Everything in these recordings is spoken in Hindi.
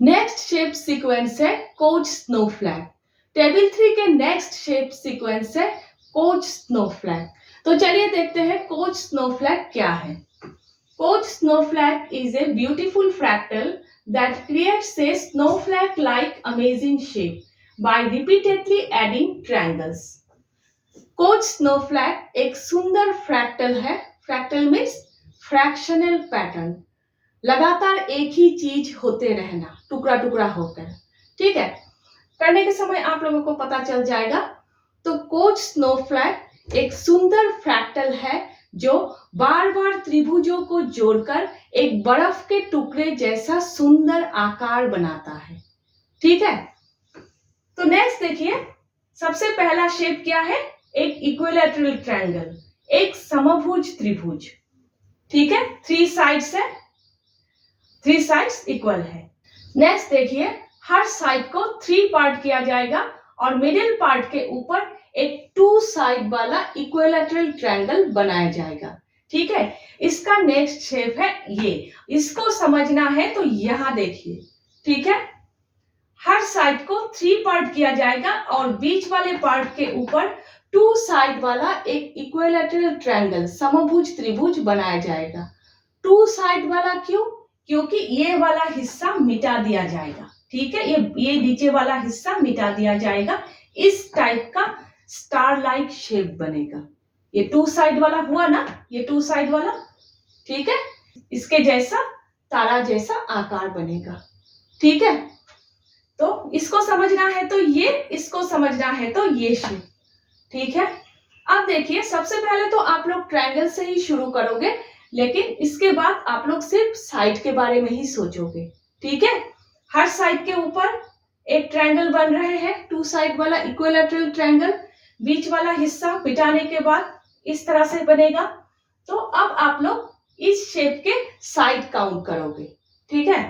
नेक्स्ट शेप सीक्वेंस है कोच स्नोफ्लैग। टेबल 3 के नेक्स्ट शेप सीक्वेंस है कोच स्नोफ्लैग। तो चलिए देखते हैं कोच स्नोफ्लैग क्या है। Koch snowflake is a beautiful fractal that creates a snowflake-like amazing shape by repeatedly adding triangles. Koch snowflake एक सुंदर फ्रैक्टल है। फ्रैक्टल मीन्स फ्रैक्शनल पैटर्न, लगातार एक ही चीज होते रहना, टुकड़ा टुकड़ा होकर। ठीक है, करने के समय आप लोगों को पता चल जाएगा। तो कोच स्नोफ्लैग एक सुंदर फ्रैक्टल है जो बार बार त्रिभुजों को जोड़कर एक बर्फ के टुकड़े जैसा सुंदर आकार बनाता है। ठीक है, तो नेक्स्ट देखिए, सबसे पहला शेप क्या है? एक इक्विलैटरल ट्रायंगल, एक समभुज त्रिभुज। ठीक है, 3 साइड्स है, 3 साइड्स इक्वल है। नेक्स्ट देखिए, हर साइड को 3 पार्ट किया जाएगा और मिडिल पार्ट के ऊपर एक 2 साइड वाला इक्विलैटरल ट्रायंगल बनाया जाएगा। ठीक है, इसका नेक्स्ट शेप है ये। इसको समझना है तो यहां देखिए। ठीक है, हर साइड को 3 पार्ट किया जाएगा और बीच वाले पार्ट के ऊपर 2 साइड वाला एक इक्विलैटरल ट्रायंगल, समभुज त्रिभुज बनाया जाएगा। 2 साइड वाला क्यों? क्योंकि ये वाला हिस्सा मिटा दिया जाएगा। ठीक है, ये नीचे वाला हिस्सा मिटा दिया जाएगा। इस टाइप का स्टार लाइक शेप बनेगा। ये 2 साइड वाला हुआ ना, ये 2 साइड वाला। ठीक है, इसके जैसा तारा जैसा आकार बनेगा। ठीक है, तो इसको समझना है तो ये, इसको समझना है तो ये शेप। ठीक है, अब देखिए, सबसे पहले तो आप लोग ट्रायंगल से ही शुरू करोगे, लेकिन इसके बाद आप लोग सिर्फ साइड के बारे में ही सोचोगे। ठीक है, हर साइड के ऊपर एक ट्रायंगल बन रहे हैं, 2 साइड वाला इक्विलैटरल ट्रायंगल। बीच वाला हिस्सा मिटाने के बाद इस तरह से बनेगा। तो अब आप लोग इस शेप के साइड काउंट करोगे। ठीक है,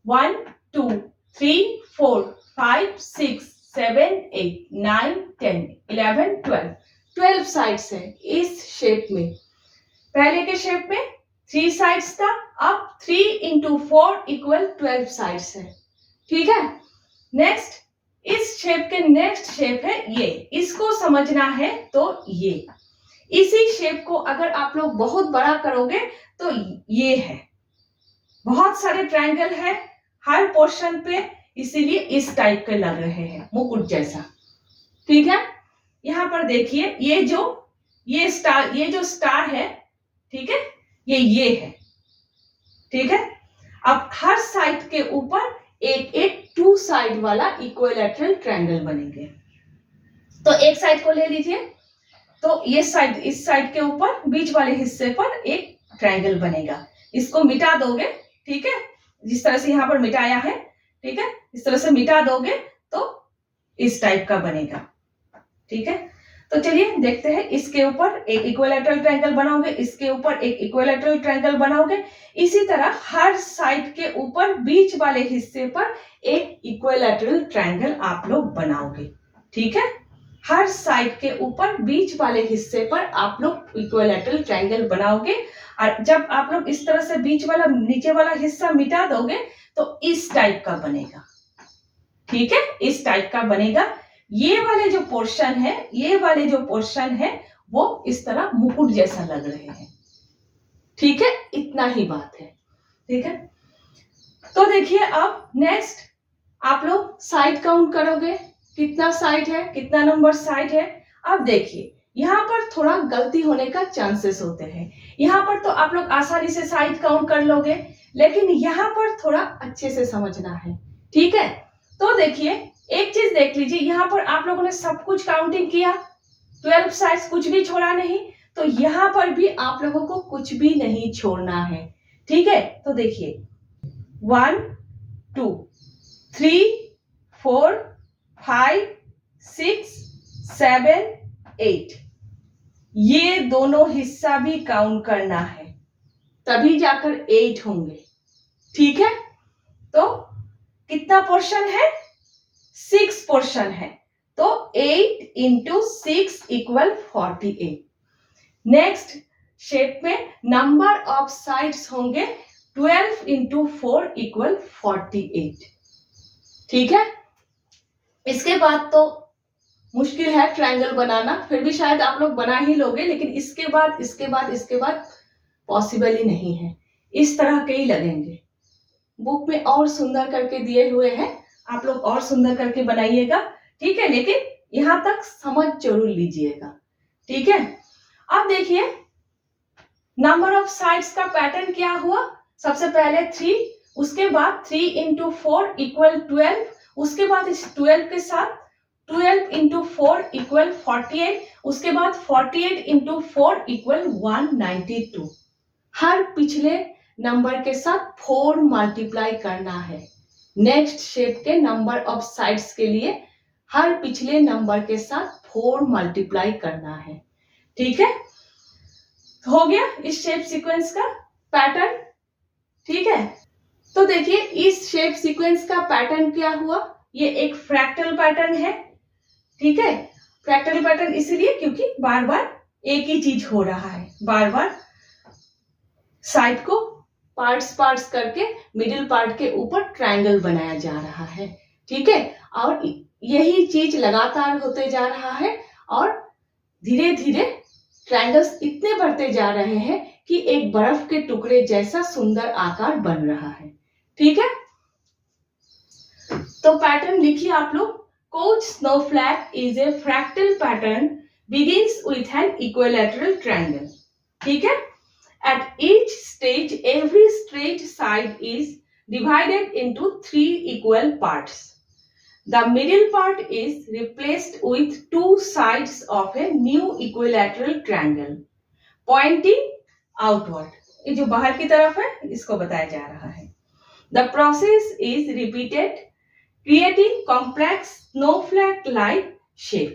1 2 3 4 5 6 7 8 9 10 11 12 साइड्स है इस शेप में। पहले के शेप में 3 साइड्स था, अब 3 into 4 इक्वल 12 साइड्स है। ठीक है, नेक्स्ट इस शेप के नेक्स्ट शेप है ये। इसको समझना है तो ये, इसी शेप को अगर आप लोग बहुत बड़ा करोगे तो ये है। बहुत सारे ट्रायंगल है हर पोर्शन पे, इसीलिए इस टाइप के लग रहे हैं, मुकुट जैसा। ठीक है, यहां पर देखिए, ये जो स्टार है, ठीक है, ये है। ठीक है, अब हर साइड के ऊपर एक 2 साइड वाला इक्विलैटरल ट्रायंगल बनेंगे। तो एक साइड को ले लीजिए, तो ये साइड, इस साइड के ऊपर बीच वाले हिस्से पर एक ट्रायंगल बनेगा। इसको मिटा दोगे, ठीक है, जिस तरह से यहां पर मिटाया है, ठीक है, इस तरह से मिटा दोगे तो इस टाइप का बनेगा। ठीक है, तो चलिए देखते हैं। इसके ऊपर एक इक्विलैटरल ट्रायंगल बनाओगे, इसके ऊपर एक इक्विलैटरल ट्रायंगल बनाओगे। इसी तरह हर साइड के ऊपर बीच वाले हिस्से पर एक इक्विलैटरल ट्रायंगल आप लोग बनाओगे। ठीक है, हर साइड के ऊपर बीच वाले हिस्से पर आप लोग इक्विलैटरल ट्रायंगल बनाओगे। और जब आप लोग इस तरह से बीच वाला, नीचे वाला हिस्सा मिटा दोगे तो इस टाइप का बनेगा। ठीक है, इस टाइप का बनेगा। ये वाले जो पोर्शन है, ये वाले जो पोर्शन है वो इस तरह मुकुट जैसा लग रहे हैं। ठीक है, इतना ही बात है। ठीक है, तो देखिए, अब नेक्स्ट आप लोग साइड काउंट करोगे, कितना साइड है, कितना नंबर साइड है। अब देखिए, यहाँ पर थोड़ा गलती होने का चांसेस होते हैं। यहाँ पर तो आप लोग आसानी से साइड काउंट कर लोगे, लेकिन यहाँ पर थोड़ा अच्छे से समझना है। ठीक है, तो देखिए, एक चीज देख लीजिए, यहाँ पर आप लोगों ने सब कुछ काउंटिंग किया, 12 साइड्स, कुछ भी छोड़ा नहीं। तो यहाँ पर भी आप लोगों को कुछ भी नहीं छोड़ना है। ठीक है, तो देखिए, 1 2 3 4 5 6 7 8, ये दोनों हिस्सा भी काउंट करना है, तभी जाकर 8 होंगे। ठीक है, तो कितना पोर्शन है? 6 पोर्शन है, तो 8 into 6 इक्वल 48। नेक्स्ट शेप में नंबर ऑफ साइड्स होंगे 12 into 4 इक्वल 48। ठीक है। इसके बाद तो मुश्किल है ट्रायंगल बनाना, फिर भी शायद आप लोग बना ही लोगे, लेकिन इसके बाद पॉसिबल ही नहीं है। इस तरह के ही लगेंगे। बुक में और सुंदर करके दिए हुए हैं, आप लोग और सुंदर करके बनाइएगा, ठीक है। लेकिन यहां तक समझ जरूर लीजिएगा, ठीक है। अब देखिए नंबर ऑफ साइड्स का पैटर्न क्या हुआ। सबसे पहले 3, उसके बाद 3 into 4 इक्वल 12, उसके बाद इस 12 के साथ 12 into 4 इक्वल 48, उसके बाद 48 into 4 इक्वल 192। हर पिछले नंबर के साथ 4 मल्टीप्लाई करना है। नेक्स्ट शेप के नंबर ऑफ साइड्स के लिए हर पिछले नंबर के साथ 4 मल्टीप्लाई करना है, ठीक है। हो गया इस शेप सीक्वेंस का पैटर्न, ठीक है। तो देखिए इस शेप सीक्वेंस का पैटर्न क्या हुआ। ये एक फ्रैक्टल पैटर्न है, ठीक है। फ्रैक्टल पैटर्न इसलिए क्योंकि बार बार एक ही चीज हो रहा है, बार बार साइड को पार्ट्स करके मिडिल पार्ट के ऊपर ट्रायंगल बनाया जा रहा है, ठीक है। और यही चीज लगातार होते जा रहा है और धीरे धीरे ट्रायंगल्स इतने बढ़ते जा रहे हैं कि एक बर्फ के टुकड़े जैसा सुंदर आकार बन रहा है, ठीक है। तो पैटर्न लिखिए आप लोग। Koch snowflake is a fractal pattern begins with an equilateral triangle, ठीक है। At each stage, every straight side is divided into 3 equal parts. The middle part is replaced with 2 sides of a new equilateral triangle, pointing outward. ये जो बाहर की तरफ है इसको बताया जा रहा है। The process is repeated, creating complex snowflake-like shape.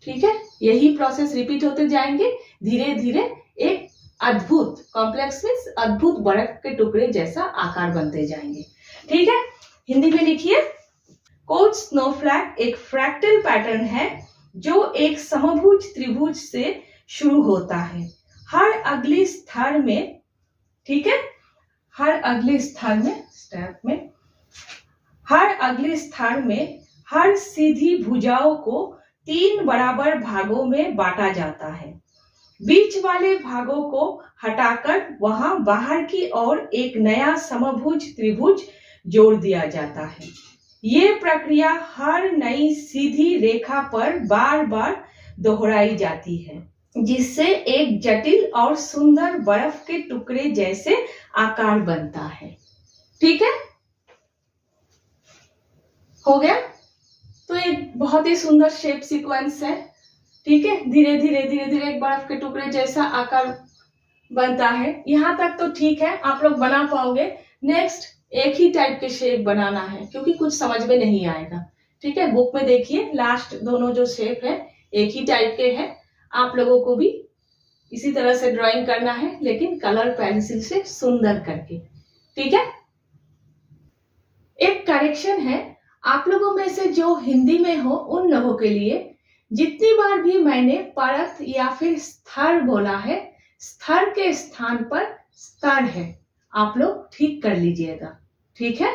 ठीक है, यही प्रोसेस रिपीट होते जाएंगे, धीरे धीरे एक अद्भुत, कॉम्प्लेक्स मीन्स अद्भुत बर्फ के टुकड़े जैसा आकार बनते जाएंगे, ठीक है। हिंदी में लिखिए। कोच स्नोफ्लैक एक फ्रैक्टल पैटर्न है जो एक समभुज त्रिभुज से शुरू होता है। हर अगली स्तर में, ठीक है, हर अगले स्तर में, स्टेप में, हर अगले स्तर में हर सीधी भुजाओं को 3 बराबर भागों में बांटा जाता है। बीच वाले भागों को हटाकर वहां बाहर की ओर एक नया समभुज त्रिभुज जोड़ दिया जाता है। ये प्रक्रिया हर नई सीधी रेखा पर बार बार दोहराई जाती है, जिससे एक जटिल और सुंदर बर्फ के टुकड़े जैसे आकार बनता है, ठीक है। हो गया। तो एक बहुत ही सुंदर शेप सीक्वेंस है, ठीक है। धीरे धीरे एक बर्फ के टुकड़े जैसा आकार बनता है। यहां तक तो ठीक है, आप लोग बना पाओगे। नेक्स्ट एक ही टाइप के शेप बनाना है क्योंकि कुछ समझ में नहीं आएगा, ठीक है। बुक में देखिए लास्ट दोनों जो शेप है एक ही टाइप के हैं। आप लोगों को भी इसी तरह से ड्राइंग करना है, लेकिन कलर पेंसिल से सुंदर करके, ठीक है। एक करेक्शन है, आप लोगों में से जो हिंदी में हो उन लोगों के लिए, जितनी बार भी मैंने परत या फिर स्तर बोला है, स्तर के स्थान पर स्तर है, आप लोग ठीक कर लीजिएगा, ठीक है।